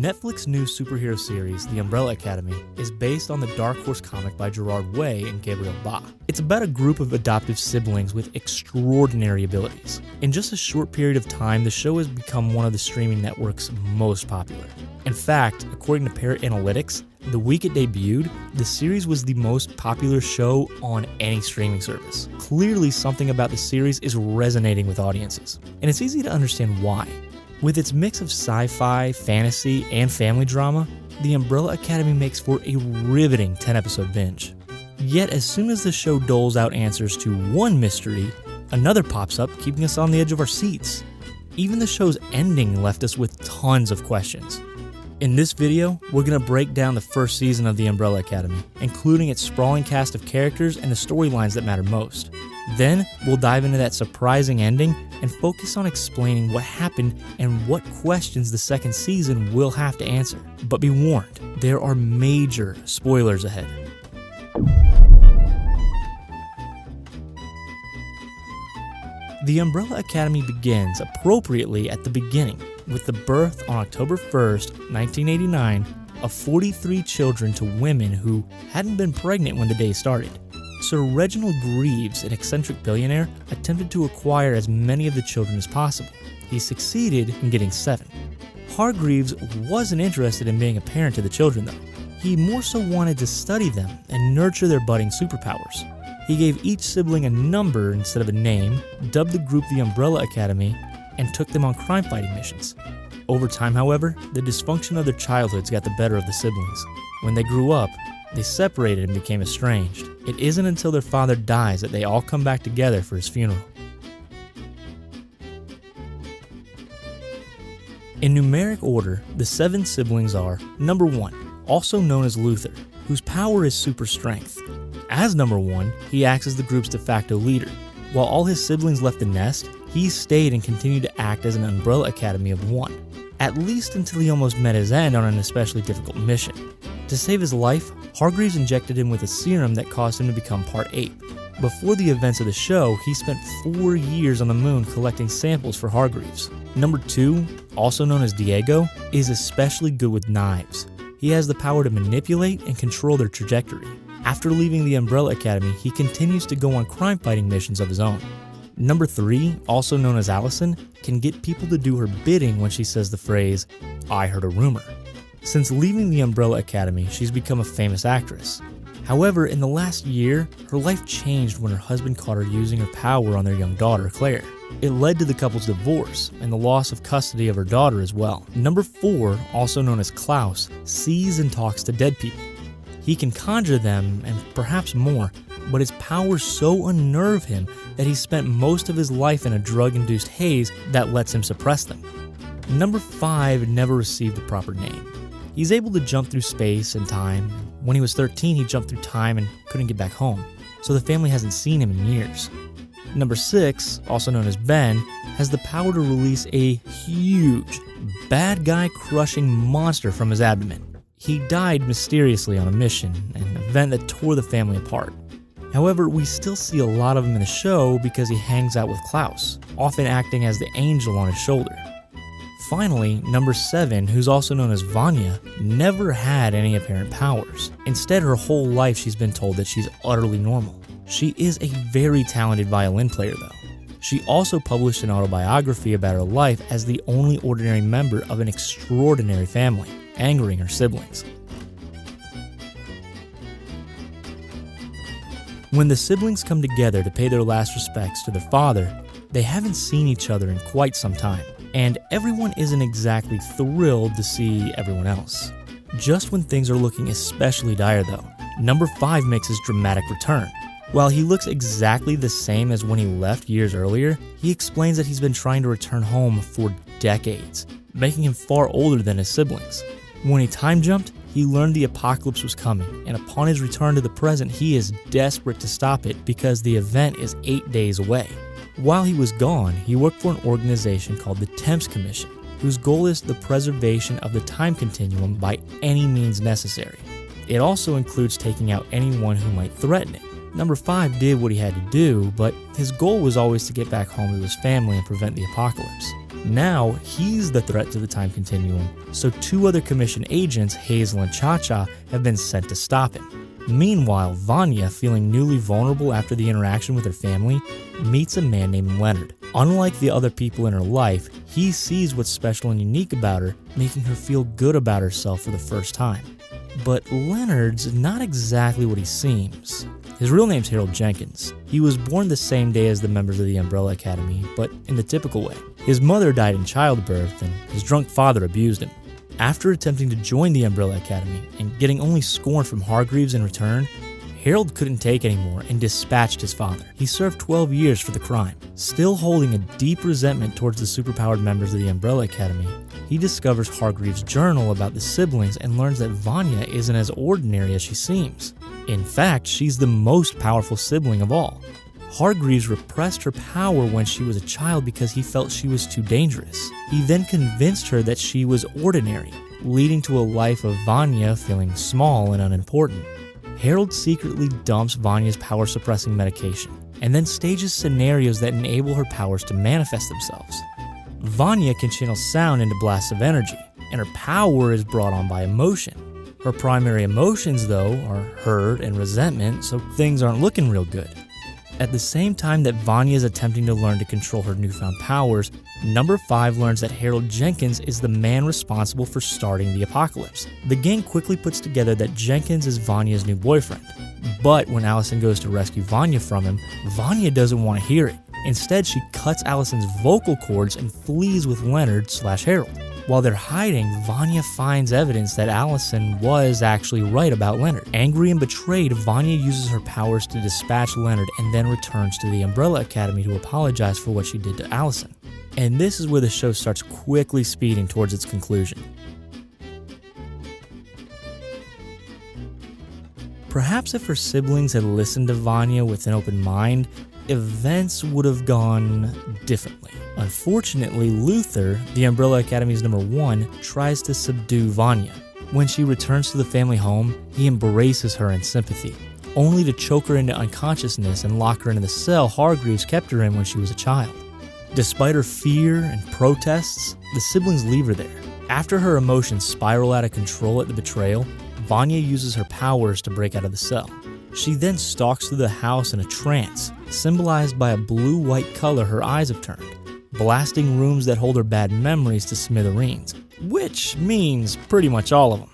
Netflix new superhero series, The Umbrella Academy, is based on the Dark Horse comic by Gerard Way and Gabriel Ba. It's about a group of adoptive siblings with extraordinary abilities. In just a short period of time, the show has become one of the streaming network's most popular. In fact, according to Parrot Analytics, the week it debuted, the series was the most popular show on any streaming service. Clearly, something about the series is resonating with audiences, and it's easy to understand why. With its mix of sci-fi, fantasy, and family drama, The Umbrella Academy makes for a riveting 10-episode binge. Yet as soon as the show doles out answers to one mystery, another pops up, keeping us on the edge of our seats. Even the show's ending left us with tons of questions. In this video, we're going to break down the first season of The Umbrella Academy, including its sprawling cast of characters and the storylines that matter most. Then, we'll dive into that surprising ending and focus on explaining what happened and what questions the second season will have to answer. But be warned, there are major spoilers ahead. The Umbrella Academy begins appropriately at the beginning, with the birth on October 1st, 1989, of 43 children to women who hadn't been pregnant when the day started. Sir Reginald Greaves, an eccentric billionaire, attempted to acquire as many of the children as possible. He succeeded in getting 7. Hargreeves wasn't interested in being a parent to the children, though. He more so wanted to study them and nurture their budding superpowers. He gave each sibling a number instead of a name, dubbed the group the Umbrella Academy, and took them on crime-fighting missions. Over time, however, the dysfunction of their childhoods got the better of the siblings. When they grew up, they separated and became estranged. It isn't until their father dies that they all come back together for his funeral. In numeric order, the 7 siblings are number 1, also known as Luther, whose power is super strength. As number 1, he acts as the group's de facto leader. While all his siblings left the nest, he stayed and continued to act as an Umbrella Academy of 1, at least until he almost met his end on an especially difficult mission. To save his life, Hargreeves injected him with a serum that caused him to become part ape. Before the events of the show, he spent 4 years on the moon collecting samples for Hargreeves. Number 2, also known as Diego, is especially good with knives. He has the power to manipulate and control their trajectory. After leaving the Umbrella Academy, he continues to go on crime-fighting missions of his own. Number 3, also known as Allison, can get people to do her bidding when she says the phrase, "I heard a rumor." Since leaving the Umbrella Academy, she's become a famous actress. However, in the last year, her life changed when her husband caught her using her power on their young daughter, Claire. It led to the couple's divorce and the loss of custody of her daughter as well. Number 4, also known as Klaus, sees and talks to dead people. He can conjure them and perhaps more, but his powers so unnerve him that he spent most of his life in a drug-induced haze that lets him suppress them. Number 5 never received a proper name. He's able to jump through space and time. When he was 13, he jumped through time and couldn't get back home, so the family hasn't seen him in years. Number 6, also known as Ben, has the power to release a huge, bad guy crushing monster from his abdomen. He died mysteriously on a mission, an event that tore the family apart. However, we still see a lot of him in the show because he hangs out with Klaus, often acting as the angel on his shoulder. Finally, number 7, who's also known as Vanya, never had any apparent powers. Instead, her whole life she's been told that she's utterly normal. She is a very talented violin player, though. She also published an autobiography about her life as the only ordinary member of an extraordinary family, angering her siblings. When the siblings come together to pay their last respects to their father, they haven't seen each other in quite some time, and everyone isn't exactly thrilled to see everyone else. Just when things are looking especially dire though, number 5 makes his dramatic return. While he looks exactly the same as when he left years earlier, he explains that he's been trying to return home for decades, making him far older than his siblings. When he time jumped, he learned the apocalypse was coming, and upon his return to the present, he is desperate to stop it because the event is 8 days away. While he was gone, he worked for an organization called the Temps Commission, whose goal is the preservation of the time continuum by any means necessary. It also includes taking out anyone who might threaten it. Number 5 did what he had to do, but his goal was always to get back home to his family and prevent the apocalypse. Now, he's the threat to the time continuum, so 2 other commission agents, Hazel and Cha-Cha, have been sent to stop him. Meanwhile, Vanya, feeling newly vulnerable after the interaction with her family, meets a man named Leonard. Unlike the other people in her life, he sees what's special and unique about her, making her feel good about herself for the first time. But Leonard's not exactly what he seems. His real name's Harold Jenkins. He was born the same day as the members of the Umbrella Academy, but in the typical way. His mother died in childbirth, and his drunk father abused him. After attempting to join the Umbrella Academy and getting only scorn from Hargreeves in return, Harold couldn't take anymore and dispatched his father. He served 12 years for the crime. Still holding a deep resentment towards the superpowered members of the Umbrella Academy, he discovers Hargreeves' journal about the siblings and learns that Vanya isn't as ordinary as she seems. In fact, she's the most powerful sibling of all. Hargreeves repressed her power when she was a child because he felt she was too dangerous. He then convinced her that she was ordinary, leading to a life of Vanya feeling small and unimportant. Harold secretly dumps Vanya's power-suppressing medication, and then stages scenarios that enable her powers to manifest themselves. Vanya can channel sound into blasts of energy, and her power is brought on by emotion. Her primary emotions, though, are hurt and resentment, so things aren't looking real good. At the same time that Vanya is attempting to learn to control her newfound powers, Number 5 learns that Harold Jenkins is the man responsible for starting the apocalypse. The gang quickly puts together that Jenkins is Vanya's new boyfriend. But when Allison goes to rescue Vanya from him, Vanya doesn't want to hear it. Instead, she cuts Allison's vocal cords and flees with Leonard/Harold. While they're hiding, Vanya finds evidence that Allison was actually right about Leonard. Angry and betrayed, Vanya uses her powers to dispatch Leonard and then returns to the Umbrella Academy to apologize for what she did to Allison. And this is where the show starts quickly speeding towards its conclusion. Perhaps if her siblings had listened to Vanya with an open mind, events would have gone differently. Unfortunately, Luther, the Umbrella Academy's number 1, tries to subdue Vanya. When she returns to the family home, he embraces her in sympathy, only to choke her into unconsciousness and lock her into the cell Hargreeves kept her in when she was a child. Despite her fear and protests, the siblings leave her there. After her emotions spiral out of control at the betrayal, Vanya uses her powers to break out of the cell. She then stalks through the house in a trance, symbolized by a blue-white color her eyes have turned, blasting rooms that hold her bad memories to smithereens, which means pretty much all of them.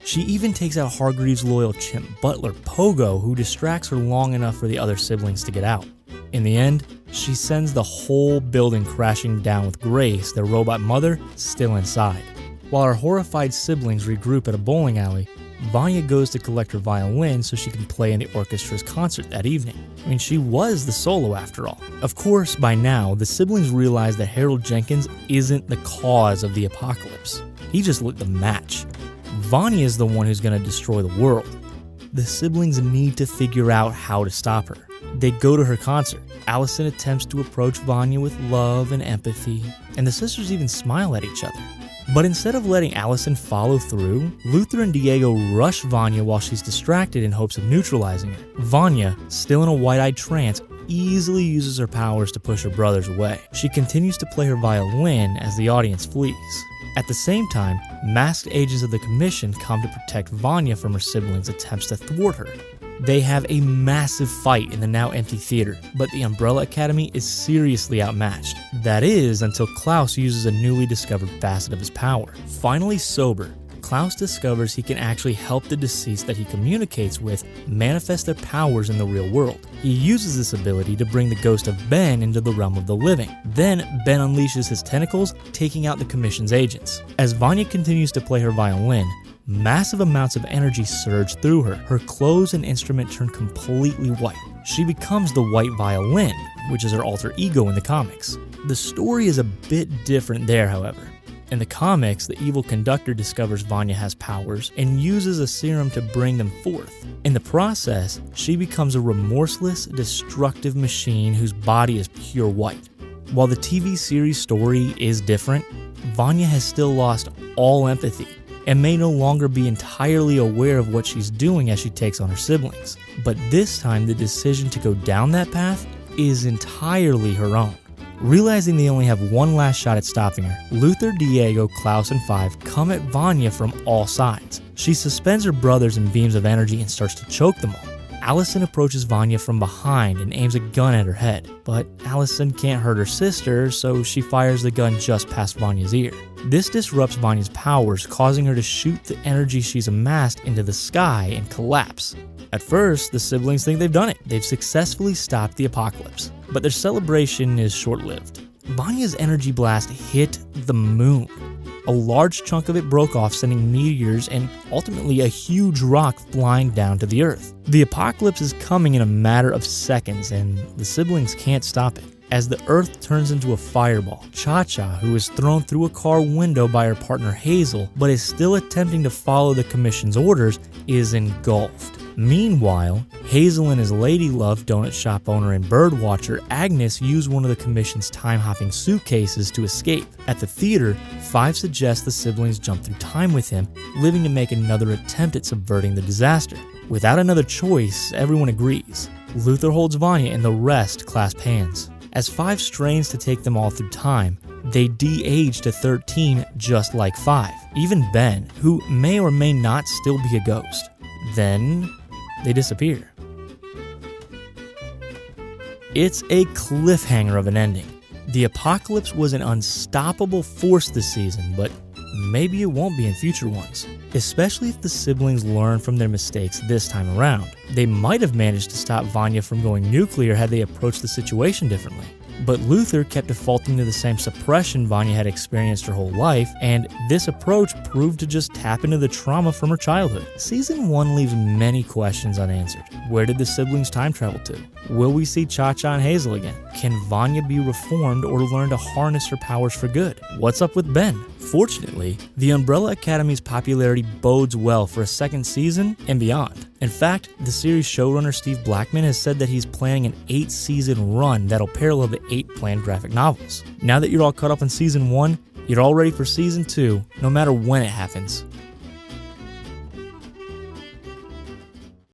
She even takes out Hargreeves' loyal chimp butler, Pogo, who distracts her long enough for the other siblings to get out. In the end, she sends the whole building crashing down with Grace, their robot mother, still inside. While her horrified siblings regroup at a bowling alley, Vanya goes to collect her violin so she can play in the orchestra's concert that evening. I mean, she was the solo after all. Of course, by now, the siblings realize that Harold Jenkins isn't the cause of the apocalypse. He just lit the match. Vanya is the one who's going to destroy the world. The siblings need to figure out how to stop her. They go to her concert. Allison attempts to approach Vanya with love and empathy, and the sisters even smile at each other. But instead of letting Allison follow through, Luther and Diego rush Vanya while she's distracted in hopes of neutralizing her. Vanya, still in a wide-eyed trance, easily uses her powers to push her brothers away. She continues to play her violin as the audience flees. At the same time, masked agents of the Commission come to protect Vanya from her siblings' attempts to thwart her. They have a massive fight in the now empty theater, but the Umbrella Academy is seriously outmatched. That is, until Klaus uses a newly discovered facet of his power. Finally sober, Klaus discovers he can actually help the deceased that he communicates with manifest their powers in the real world. He uses this ability to bring the ghost of Ben into the realm of the living. Then, Ben unleashes his tentacles, taking out the Commission's agents. As Vanya continues to play her violin, massive amounts of energy surge through her. Her clothes and instrument turn completely white. She becomes the White Violin, which is her alter ego in the comics. The story is a bit different there, however. In the comics, the evil conductor discovers Vanya has powers and uses a serum to bring them forth. In the process, she becomes a remorseless, destructive machine whose body is pure white. While the TV series story is different, Vanya has still lost all empathy and may no longer be entirely aware of what she's doing as she takes on her siblings. But this time, the decision to go down that path is entirely her own. Realizing they only have one last shot at stopping her, Luther, Diego, Klaus, and Five come at Vanya from all sides. She suspends her brothers in beams of energy and starts to choke them all. Allison approaches Vanya from behind and aims a gun at her head, but Allison can't hurt her sister, so she fires the gun just past Vanya's ear. This disrupts Vanya's powers, causing her to shoot the energy she's amassed into the sky and collapse. At first, the siblings think they've done it. They've successfully stopped the apocalypse, but their celebration is short-lived. Vanya's energy blast hit the moon. A large chunk of it broke off, sending meteors and ultimately a huge rock flying down to the earth. The apocalypse is coming in a matter of seconds, and the siblings can't stop it. As the earth turns into a fireball, Cha-Cha, who is thrown through a car window by her partner Hazel, but is still attempting to follow the commission's orders, is engulfed. Meanwhile, Hazel and his lady love, donut shop owner and birdwatcher Agnes use one of the commission's time-hopping suitcases to escape. At the theater, Five suggests the siblings jump through time with him, living to make another attempt at subverting the disaster. Without another choice, everyone agrees. Luther holds Vanya and the rest clasp hands. As Five strains to take them all through time, they de-age to 13 just like Five. Even Ben, who may or may not still be a ghost. Then they disappear. It's a cliffhanger of an ending. The apocalypse was an unstoppable force this season, but maybe it won't be in future ones. Especially if the siblings learn from their mistakes this time around. They might have managed to stop Vanya from going nuclear had they approached the situation differently. But Luther kept defaulting to the same suppression Vanya had experienced her whole life, and this approach proved to just tap into the trauma from her childhood. Season 1 leaves many questions unanswered. Where did the siblings time travel to? Will we see Cha-Cha and Hazel again? Can Vanya be reformed or learn to harness her powers for good? What's up with Ben? Fortunately, the Umbrella Academy's popularity bodes well for a second season and beyond. In fact, the series showrunner Steve Blackman has said that he's planning an 8-season run that'll parallel the 8 planned graphic novels. Now that you're all caught up on season 1, you're all ready for season 2, no matter when it happens.